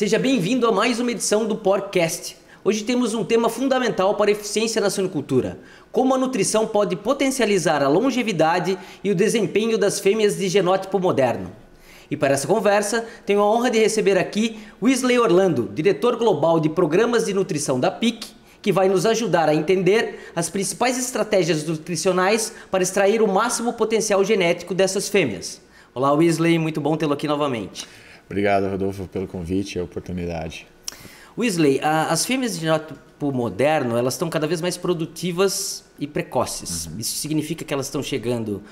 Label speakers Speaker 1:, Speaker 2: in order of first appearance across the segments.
Speaker 1: Seja bem-vindo a mais uma edição do Podcast. Hoje temos um tema fundamental para a eficiência na suinocultura: como a nutrição pode potencializar a longevidade e o desempenho das fêmeas de genótipo moderno. E para essa conversa, tenho a honra de receber aqui Wesley Orlando, diretor global de programas de nutrição da PIC, que vai nos ajudar a entender as principais estratégias nutricionais para extrair o máximo potencial genético dessas fêmeas. Olá, Wesley, muito bom tê-lo aqui novamente.
Speaker 2: Obrigado, Rodolfo, pelo convite e a oportunidade.
Speaker 1: Wesley, as fêmeas de genótipo moderno, elas estão cada vez mais produtivas e precoces. Isso significa que elas estão chegando,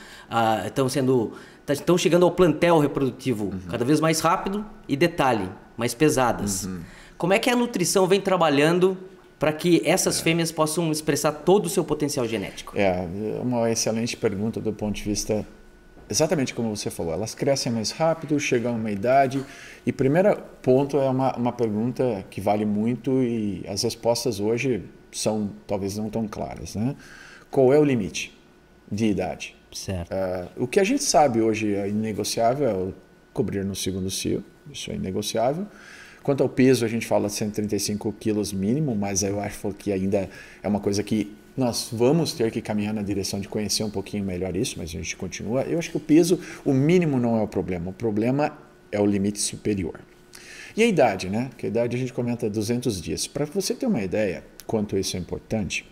Speaker 1: estão chegando ao plantel reprodutivo cada vez mais rápido e, detalhe, mais pesadas. Como é que a nutrição vem trabalhando para que essas fêmeas possam expressar todo o seu potencial genético?
Speaker 2: É uma excelente pergunta do ponto de vista, exatamente como você falou. Elas crescem mais rápido, chegam a uma idade. E primeiro ponto é uma pergunta que vale muito e as respostas hoje são talvez não tão claras, né? Qual é o limite de idade?
Speaker 1: Certo.
Speaker 2: O que a gente sabe hoje é inegociável é o cobrir no segundo cio. Isso é inegociável. Quanto ao peso, a gente fala de 135 quilos mínimo, mas eu acho que ainda é uma coisa que nós vamos ter que caminhar na direção de conhecer um pouquinho melhor isso, mas a gente continua. Eu acho que o peso, o mínimo não é o problema é o limite superior. E a idade, né? Que a idade a gente comenta 200 dias. Para você ter uma ideia quanto isso é importante,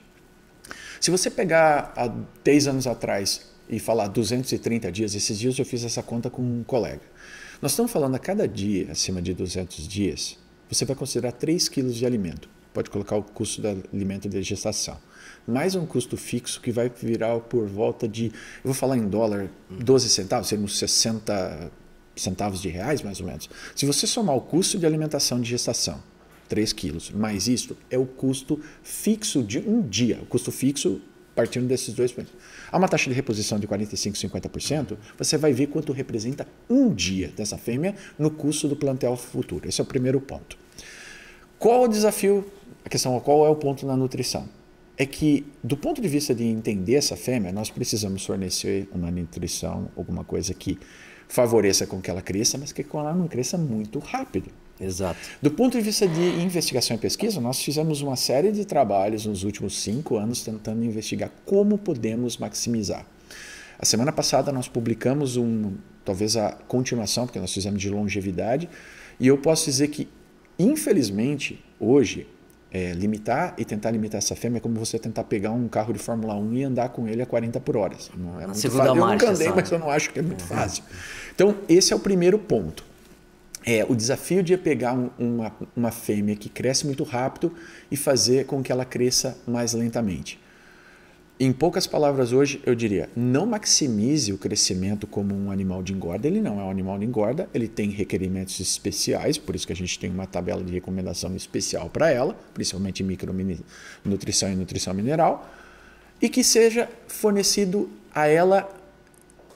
Speaker 2: se você pegar há 10 anos atrás e falar 230 dias, esses dias eu fiz essa conta com um colega. Nós estamos falando a cada dia, acima de 200 dias, você vai considerar 3 quilos de alimento. Pode colocar o custo do alimento de gestação. Mais um custo fixo que vai virar por volta de, eu vou falar em dólar, 12 centavos, seriam 60 centavos de reais mais ou menos. Se você somar o custo de alimentação de gestação, 3 quilos, mais isto é o custo fixo de um dia. O custo fixo partindo desses dois pontos. Há uma taxa de reposição de 45%, 50%, você vai ver quanto representa um dia dessa fêmea no custo do plantel futuro. Esse é o primeiro ponto. Qual o desafio? A questão é qual é o ponto na nutrição? É que, do ponto de vista de entender essa fêmea, nós precisamos fornecer uma nutrição, alguma coisa que favoreça com que ela cresça, mas que ela não cresça muito rápido.
Speaker 1: Exato.
Speaker 2: Do ponto de vista de investigação e pesquisa, nós fizemos uma série de trabalhos nos últimos 5 anos tentando investigar como podemos maximizar. A semana passada nós publicamos talvez a continuação, porque nós fizemos de longevidade, e eu posso dizer que, infelizmente, hoje, limitar e tentar limitar essa fêmea é como você tentar pegar um carro de Fórmula 1 e andar com ele a 40 por hora. Não é muito fácil. Eu nunca andei, mas eu não acho que é muito fácil. Então, esse é o primeiro ponto. O desafio de pegar uma fêmea que cresce muito rápido e fazer com que ela cresça mais lentamente. Em poucas palavras hoje, eu diria, não maximize o crescimento como um animal de engorda. Ele não é um animal de engorda, ele tem requerimentos especiais, por isso que a gente tem uma tabela de recomendação especial para ela, principalmente micronutrição e nutrição mineral, e que seja fornecido a ela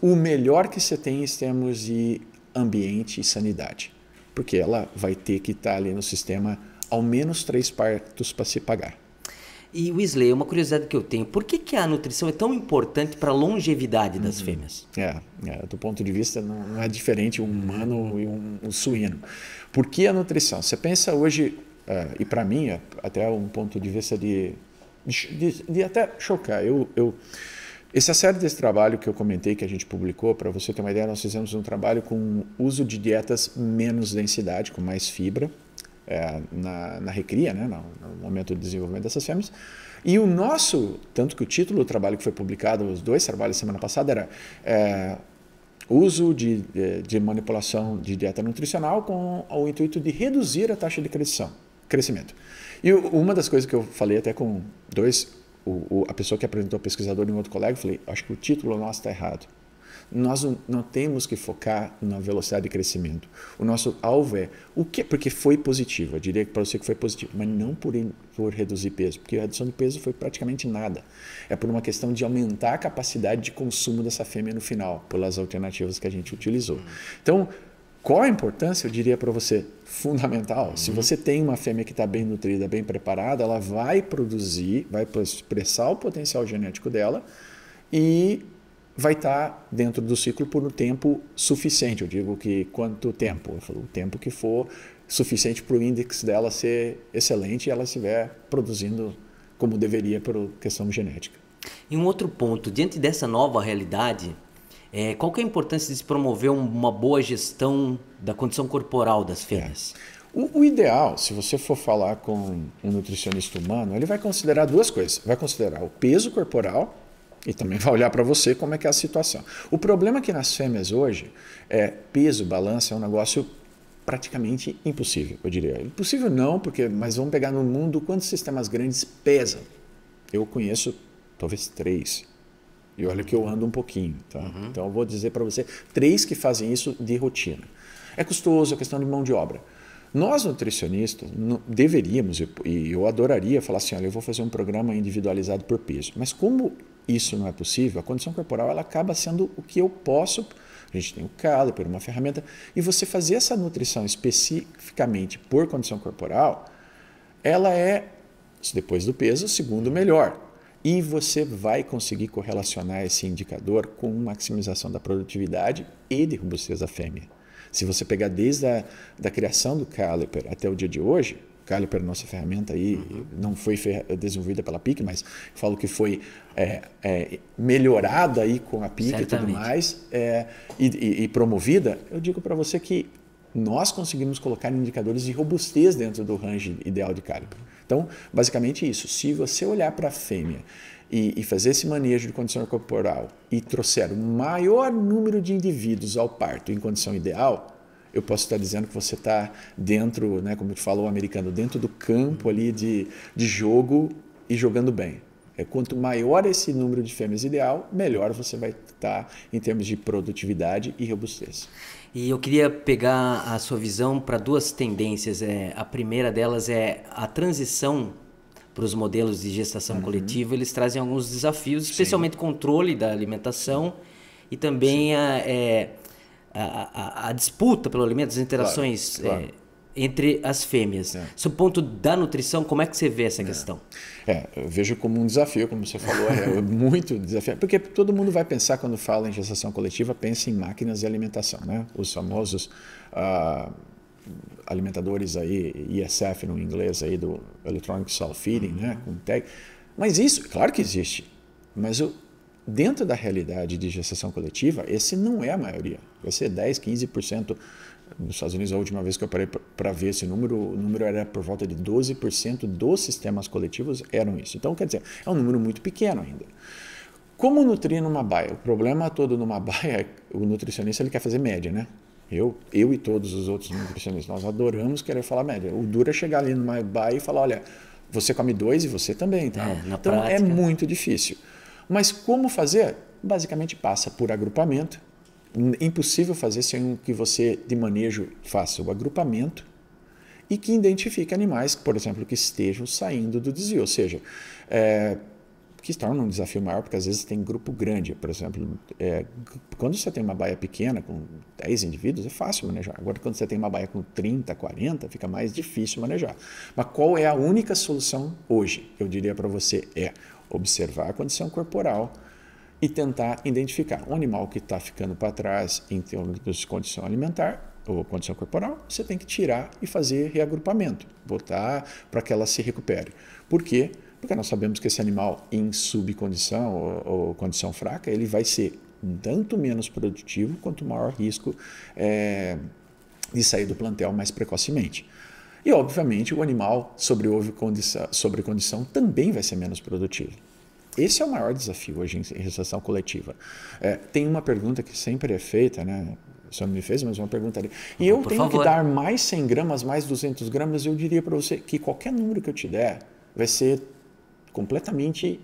Speaker 2: o melhor que você tem em termos de ambiente e sanidade, porque ela vai ter que estar ali no sistema ao menos 3 partos para se pagar.
Speaker 1: E, Wesley, uma curiosidade que eu tenho, por que a nutrição é tão importante para a longevidade das fêmeas?
Speaker 2: Do ponto de vista não é diferente um humano e um suíno. Por que a nutrição? Você pensa hoje, e para mim, até um ponto de vista de até chocar, essa série desse trabalho que eu comentei, que a gente publicou, para você ter uma ideia, nós fizemos um trabalho com uso de dietas menos densidade, com mais fibra, na recria, né, no momento do desenvolvimento dessas fêmeas. E o nosso, tanto que o título do trabalho que foi publicado, os 2 trabalhos semana passada, era uso de manipulação de dieta nutricional com o intuito de reduzir a taxa de crescimento. E uma das coisas que eu falei até com a pessoa que apresentou, o pesquisador e um outro colega, eu falei, acho que o título nosso está errado. Nós não temos que focar na velocidade de crescimento. O nosso alvo é o quê? Porque foi positivo. Eu diria para você que foi positivo, mas não por reduzir peso, porque a redução de peso foi praticamente nada. É por uma questão de aumentar a capacidade de consumo dessa fêmea no final, pelas alternativas que a gente utilizou. Então, qual a importância? Eu diria para você, fundamental. Se você tem uma fêmea que está bem nutrida, bem preparada, ela vai produzir, vai expressar o potencial genético dela e vai estar dentro do ciclo por um tempo suficiente. Eu digo que quanto tempo? Eu falo, o tempo que for suficiente para o índice dela ser excelente e ela estiver produzindo como deveria por questão genética.
Speaker 1: E um outro ponto, diante dessa nova realidade, qual que é a importância de se promover uma boa gestão da condição corporal das fêmeas?
Speaker 2: O ideal, se você for falar com um nutricionista humano, ele vai considerar duas coisas. Vai considerar o peso corporal e também vai olhar para você como é que é a situação. O problema aqui nas fêmeas hoje é peso, balança, é um negócio praticamente impossível, eu diria. Impossível não, mas vamos pegar no mundo quantos sistemas grandes pesam. Eu conheço talvez 3. E olha que eu ando um pouquinho. Tá? Então eu vou dizer para você 3 que fazem isso de rotina. É custoso, é questão de mão de obra. Nós, nutricionistas, deveríamos, e eu adoraria falar assim, olha, eu vou fazer um programa individualizado por peso. Mas como isso não é possível, a condição corporal ela acaba sendo o que eu posso. A gente tem o caliper, uma ferramenta, e você fazer essa nutrição especificamente por condição corporal, ela é, depois do peso, o segundo melhor. E você vai conseguir correlacionar esse indicador com maximização da produtividade e de robustez da fêmea. Se você pegar desde a criação do caliper até o dia de hoje, o caliper, nossa ferramenta aí, não foi desenvolvida pela PIC, mas falo que foi melhorada aí com a PIC
Speaker 1: Certamente.
Speaker 2: e tudo mais, e promovida, eu digo para você que nós conseguimos colocar indicadores de robustez dentro do range ideal de caliper. Então, basicamente isso. Se você olhar para a fêmea e fazer esse manejo de condição corporal e trouxer o maior número de indivíduos ao parto em condição ideal, eu posso estar dizendo que você está dentro, né, como falou o americano, dentro do campo ali de jogo e jogando bem. Quanto maior esse número de fêmeas ideal, melhor você vai estar em termos de produtividade e robustez.
Speaker 1: E eu queria pegar a sua visão para 2 tendências. A primeira delas é a transição para os modelos de gestação coletiva. Eles trazem alguns desafios, especialmente controle da alimentação e também a disputa pelo alimento, as interações
Speaker 2: claro.
Speaker 1: Entre as fêmeas. Sob o ponto da nutrição, como é que você vê essa questão?
Speaker 2: Eu vejo como um desafio, como você falou, é muito desafiante, porque todo mundo vai pensar, quando fala em gestação coletiva, pensa em máquinas de alimentação, né? Os famosos alimentadores aí, ISF no inglês, aí do Electronic Self-Feeding, né? Com tag. Mas isso, claro que existe, mas dentro da realidade de gestação coletiva, esse não é a maioria. Vai ser 10, 15%. Nos Estados Unidos, a última vez que eu parei para ver esse número, o número era por volta de 12% dos sistemas coletivos eram isso. Então, quer dizer, é um número muito pequeno ainda. Como nutrir numa baia? O problema todo numa baia é o nutricionista ele quer fazer média, né? Eu e todos os outros nutricionistas, nós adoramos querer falar média. O duro é chegar ali numa baia e falar, olha, você come 2 e você também. Tá? Então, prática, é muito difícil. Mas como fazer? Basicamente passa por agrupamento. Impossível fazer sem que você, de manejo, faça o agrupamento e que identifique animais, por exemplo, que estejam saindo do desvio, ou seja, que se torna um desafio maior, porque às vezes tem grupo grande, por exemplo, quando você tem uma baia pequena, com 10 indivíduos, é fácil manejar. Agora, quando você tem uma baia com 30, 40, fica mais difícil manejar. Mas qual é a única solução hoje? Eu diria para você, observar a condição corporal e tentar identificar um animal que está ficando para trás em termos de condição alimentar ou condição corporal, você tem que tirar e fazer reagrupamento, botar para que ela se recupere. Por quê? Porque nós sabemos que esse animal em subcondição ou condição fraca, ele vai ser tanto menos produtivo quanto maior risco de sair do plantel mais precocemente. E, obviamente, o animal sobre condição também vai ser menos produtivo. Esse é o maior desafio hoje em gestação coletiva. Tem uma pergunta que sempre é feita, né? O senhor me fez, mas uma pergunta ali. E eu tenho que dar mais 100 gramas, mais 200 gramas, eu diria para você que qualquer número que eu te der vai ser completamente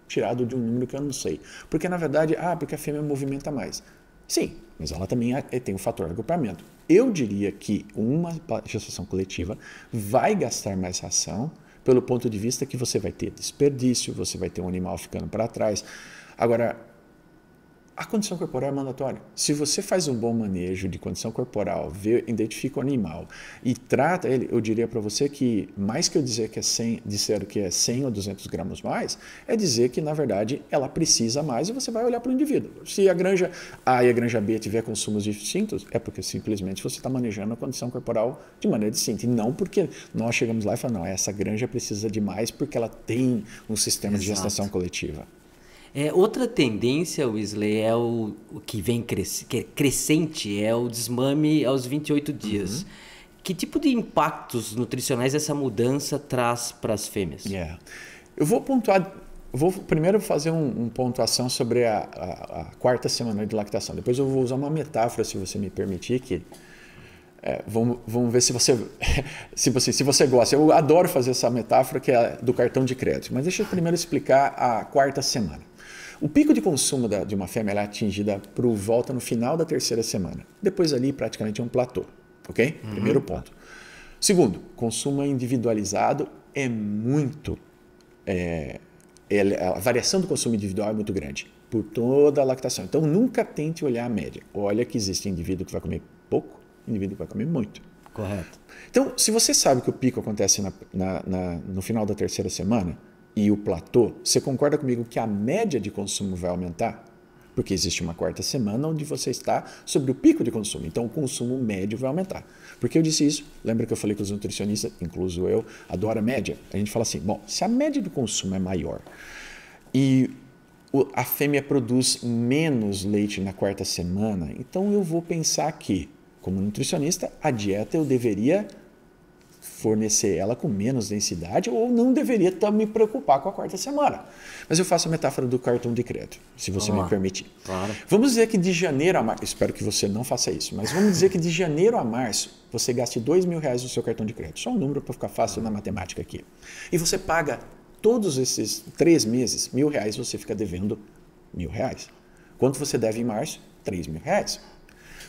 Speaker 2: tirado de um número que eu não sei. Porque, na verdade, porque a fêmea movimenta mais. Sim, mas ela também tem o fator agrupamento. Eu diria que uma gestação coletiva vai gastar mais ração pelo ponto de vista que você vai ter desperdício, você vai ter um animal ficando para trás. Agora, A condição corporal é mandatória. Se você faz um bom manejo de condição corporal, identifica o animal e trata ele, eu diria para você que mais que eu dizer que é 100 ou 200 gramas mais, é dizer que, na verdade, ela precisa mais e você vai olhar para o indivíduo. Se a granja A e a granja B tiver consumos distintos, é porque simplesmente você está manejando a condição corporal de maneira distinta. E não porque nós chegamos lá e falamos, não, essa granja precisa de mais porque ela tem um sistema de gestação coletiva.
Speaker 1: Outra tendência, Wesley, é o que vem crescente, é o desmame aos 28 dias. Uhum. Que tipo de impactos nutricionais essa mudança traz para as fêmeas?
Speaker 2: Eu vou pontuar, vou primeiro fazer uma pontuação sobre a quarta semana de lactação. Depois eu vou usar uma metáfora, se você me permitir, que vamos ver se você gosta. Eu adoro fazer essa metáfora que é do cartão de crédito, mas deixa eu primeiro explicar a quarta semana. O pico de consumo de uma fêmea é atingida por volta no final da terceira semana. Depois ali praticamente é um platô, ok? Uhum. Primeiro ponto. Segundo, consumo individualizado é muito... a variação do consumo individual é muito grande por toda a lactação. Então nunca tente olhar a média. Olha que existe indivíduo que vai comer pouco, indivíduo que vai comer muito.
Speaker 1: Correto.
Speaker 2: Então, se você sabe que o pico acontece no final da terceira semana e o platô, você concorda comigo que a média de consumo vai aumentar? Porque existe uma quarta semana onde você está sobre o pico de consumo. Então, o consumo médio vai aumentar. Por que eu disse isso? Lembra que eu falei que os nutricionistas, incluso eu, adoram a média? A gente fala assim, bom, se a média de consumo é maior e a fêmea produz menos leite na quarta semana, então eu vou pensar que, como nutricionista, a dieta eu deveria fornecer ela com menos densidade ou não deveria me preocupar com a quarta semana. Mas eu faço a metáfora do cartão de crédito, se você me permitir.
Speaker 1: Claro.
Speaker 2: Vamos dizer que de janeiro a março, espero que você não faça isso, mas vamos dizer que de janeiro a março você gaste R$2.000 no seu cartão de crédito. Só um número para ficar fácil na matemática aqui. E você paga todos esses 3 meses, R$1.000, você fica devendo R$1.000. Quanto você deve em março? R$3.000.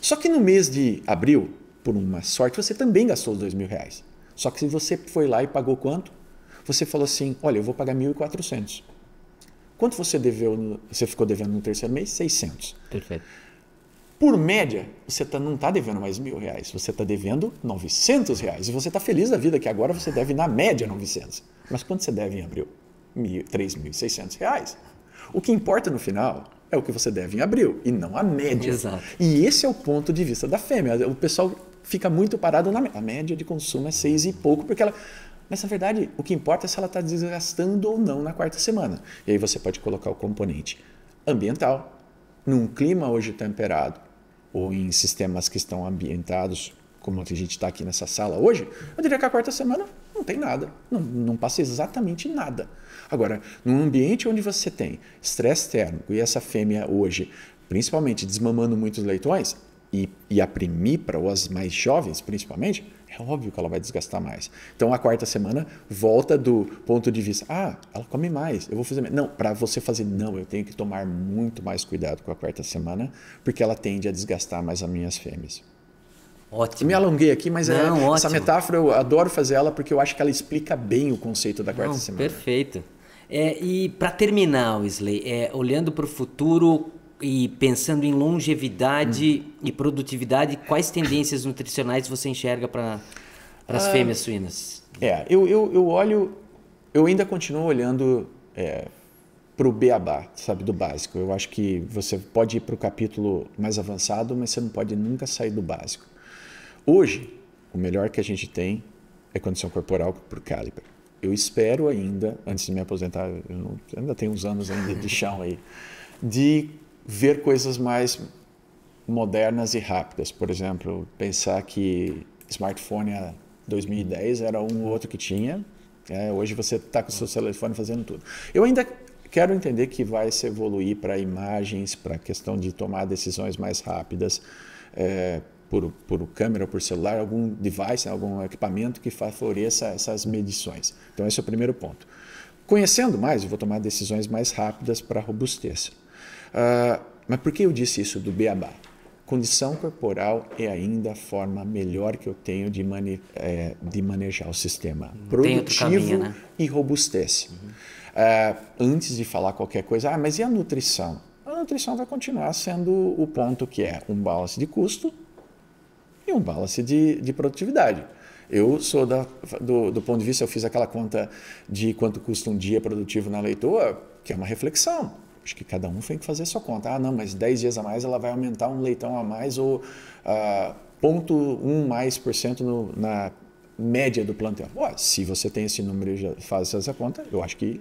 Speaker 2: Só que no mês de abril, por uma sorte, você também gastou os R$2.000. Só que se você foi lá e pagou quanto? Você falou assim, olha, eu vou pagar 1.400. Quanto você ficou devendo no terceiro mês? 600.
Speaker 1: Perfeito.
Speaker 2: Por média, você não está devendo mais R$1.000, você está devendo R$900. E você está feliz da vida que agora você deve na média 900. Mas quanto você deve em abril? R$3.600. O que importa no final é o que você deve em abril e não a média.
Speaker 1: Exato.
Speaker 2: E esse é o ponto de vista da fêmea. O pessoal fica muito parado na média. A média de consumo é 6 e pouco, porque ela... Mas, na verdade, o que importa é se ela está desgastando ou não na quarta semana. E aí você pode colocar o componente ambiental. Num clima hoje temperado ou em sistemas que estão ambientados, como a gente está aqui nessa sala hoje, eu diria que a quarta semana não tem nada. Não passa exatamente nada. Agora, num ambiente onde você tem estresse térmico e essa fêmea hoje, principalmente desmamando muitos leitões, e aprimir para os mais jovens, principalmente, é óbvio que ela vai desgastar mais. Então, a quarta semana volta do ponto de vista, ela come mais, eu vou fazer mais. Não, para você fazer, não, eu tenho que tomar muito mais cuidado com a quarta semana, porque ela tende a desgastar mais as minhas fêmeas.
Speaker 1: Ótimo.
Speaker 2: Eu me alonguei aqui, mas essa metáfora eu adoro fazer ela, porque eu acho que ela explica bem o conceito da quarta semana.
Speaker 1: Perfeito. E para terminar, Wesley, olhando para o futuro e pensando em longevidade e produtividade, quais tendências nutricionais você enxerga para as fêmeas suínas?
Speaker 2: Eu olho, eu ainda continuo olhando para o beabá, sabe, do básico. Eu acho que você pode ir para o capítulo mais avançado, mas você não pode nunca sair do básico. Hoje, o melhor que a gente tem é condição corporal por calibre. Eu espero ainda, antes de me aposentar, eu ainda tenho uns anos ainda de chão aí, de ver coisas mais modernas e rápidas. Por exemplo, pensar que smartphone há 2010 era um ou outro que tinha. Hoje você está com o seu telefone fazendo tudo. Eu ainda quero entender que vai se evoluir para imagens, para a questão de tomar decisões mais rápidas, por câmera ou por celular, algum device, algum equipamento que favoreça essas medições. Então, esse é o primeiro ponto. Conhecendo mais, eu vou tomar decisões mais rápidas para robustez. Mas por que eu disse isso do beabá? Condição corporal é ainda a forma melhor que eu tenho de manejar o sistema produtivo caminho, né? E robustez. Antes de falar qualquer coisa, mas e a nutrição? A nutrição vai continuar sendo o ponto que é um balance de custo e um balance de produtividade. Eu sou do ponto de vista, eu fiz aquela conta de quanto custa um dia produtivo na leitoa, que é uma reflexão. Acho que cada um tem que fazer a sua conta. Ah, não, mas 10 dias a mais ela vai aumentar um leitão a mais ou 0,1% na média do plantel. Se você tem esse número e já faz essa conta, eu acho que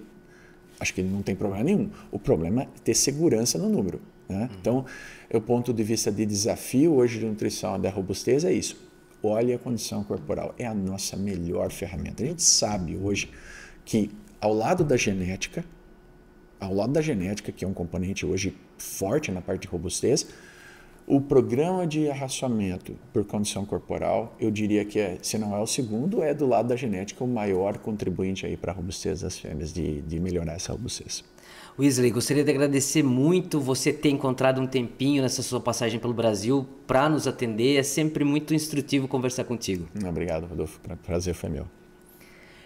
Speaker 2: não tem problema nenhum. O problema é ter segurança no número, né? Então, o ponto de vista de desafio hoje de nutrição da robustez é isso. Olhe a condição corporal, é a nossa melhor ferramenta. A gente sabe hoje que ao lado da genética, que é um componente hoje forte na parte de robustez, o programa de arraçoamento por condição corporal, eu diria que se não é o segundo, é do lado da genética o maior contribuinte aí para a robustez das fêmeas, de melhorar essa robustez.
Speaker 1: Wesley, gostaria de agradecer muito você ter encontrado um tempinho nessa sua passagem pelo Brasil para nos atender. É sempre muito instrutivo conversar contigo.
Speaker 2: Obrigado, Rodolfo. O prazer foi meu.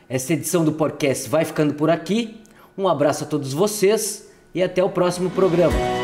Speaker 1: Essa edição do podcast vai ficando por aqui. Um abraço a todos vocês e até o próximo programa.